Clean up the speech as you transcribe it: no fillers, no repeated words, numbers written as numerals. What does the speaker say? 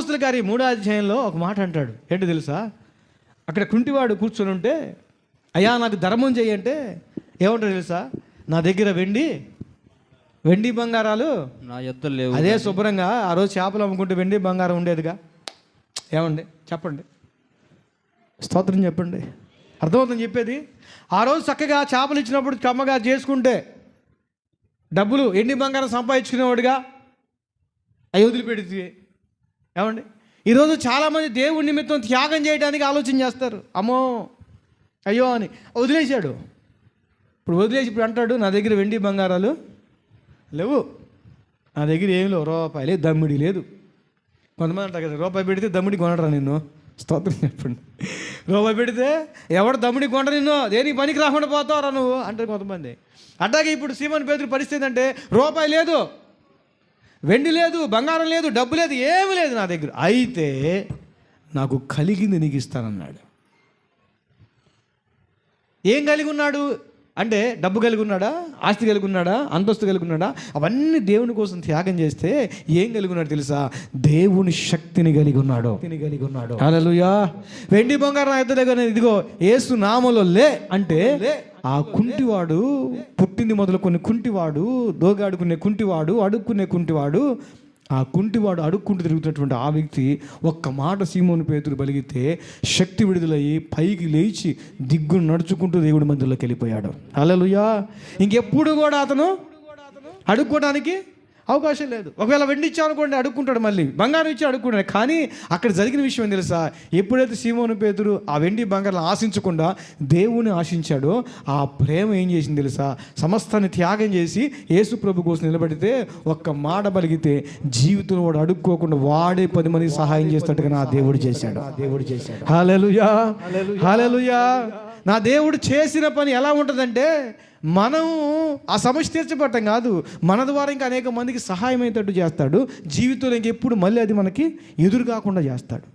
అపోస్తల కార్యం 3వ అధ్యాయంలో ఒక మాట అంటాడు. ఏంటో తెలుసా? అక్కడ కుంటివాడు కూర్చొని ఉంటే, అయ్యా నాకు ధర్మం చేయంటే ఏమంటాడు తెలుసా? నా దగ్గర వెండి బంగారాలు నా యొద్ద లేవు. అదే శుభ్రంగా ఆ రోజు చేపలు అమ్ముకుంటే వెండి బంగారం ఉండేదిగా. ఏమండి చెప్పండి, స్తోత్రం చెప్పండి. అర్థమవుతుంది చెప్పేది. ఆ రోజు చక్కగా చేపలు ఇచ్చినప్పుడు కమ్మగా చేసుకుంటే డబ్బులు ఎండి బంగారం సంపాదించుకునేవాడుగా అవి వదిలిపెడితే. ఏమండి ఈరోజు చాలామంది దేవుడి నిమిత్తం త్యాగం చేయడానికి ఆలోచన చేస్తారు. అమ్మో అయ్యో అని వదిలేశాడు. ఇప్పుడు అంటాడు నా దగ్గర వెండి బంగారాలు లేవు, నా దగ్గర ఏం లేవు, రూపాయి లేదు, దమ్మిడి లేదు. కొంతమంది అంటారు కదా, రూపాయి పెడితే దమ్మిడి కొనడరా నిన్ను. స్తోత్రం చెప్పండి. రూపాయి పెడితే ఎవడు దమ్మిడి కొండ నిన్ను, దేనికి పనికి రాకుండా పోతావురా నువ్వు అంటారు కొంతమంది. అట్లాగే ఇప్పుడు సీమోను పేతురు పరిస్థితి అంటే రూపాయి లేదు, వెండి లేదు, బంగారం లేదు, డబ్బు లేదు, ఏమి లేదు నా దగ్గర, అయితే నాకు కలిగింది నీకు ఇస్తానన్నాడు. ఏం కలిగి ఉన్నాడు అంటే డబ్బు కలిగి ఉన్నాడా, ఆస్తి కలిగి ఉన్నాడా, అంతస్తు కలిగి ఉన్నాడా? అవన్నీ దేవుని కోసం త్యాగం చేస్తే ఏం కలిగి ఉన్నాడు తెలుసా? దేవుని శక్తిని కలిగి ఉన్నాడు. హల్లెలూయా. వెండి బంగారం నా దగ్గర ఇదిగో యేసు నామములో లే అంటే ఆ కుంటివాడు, పుట్టింది మొదలుకొని కుంటివాడు, దోగాడుకునే కుంటివాడు, అడుక్కునే కుంటివాడు, ఆ కుంటివాడు అడుక్కుంటూ తిరుగుతున్నటువంటి ఆ వ్యక్తి ఒక్క మాట సీమోను పేతురు పలిగితే శక్తి విడుదలయ్యి పైకి లేచి దిగ్గును నడుచుకుంటూ దేవుడి మధ్యలోకి వెళ్ళిపోయాడు. హల్లెలూయా. ఇంకెప్పుడు కూడా అతను అడుక్కోవడానికి అవకాశం లేదు. ఒకవేళ వెండి ఇచ్చామనుకోండి అడుక్కుంటాడు, మళ్ళీ బంగారం ఇచ్చి అడుక్కుంటాడు. కానీ అక్కడ జరిగిన విషయం ఏం తెలుసా? ఎప్పుడైతే సీమోను పేతురు ఆ వెండి బంగారం ఆశించకుండా దేవుని ఆశించాడో ఆ ప్రేమ ఏం చేసింది తెలుసా? సమస్తాన్ని త్యాగం చేసి యేసు ప్రభు కోసం నిలబడితే ఒక్క మాట పలిగితే జీవితంలో వాడు అడుక్కోకుండా వాడే 10 మందికి సహాయం చేస్తాడుగా నా దేవుడు చేశాడు. హల్లెలూయా, హల్లెలూయా. నా దేవుడు చేసిన పని ఎలా ఉంటుందంటే, మనం ఆ సమస్య తీర్చబడటం కాదు, మన ద్వారా ఇంకా అనేక మందికి సహాయం అయ్యేటట్టు చేస్తాడు. జీవితంలో ఇంకెప్పుడు మళ్ళీ అది మనకి ఎదురు కాకుండా చేస్తాడు.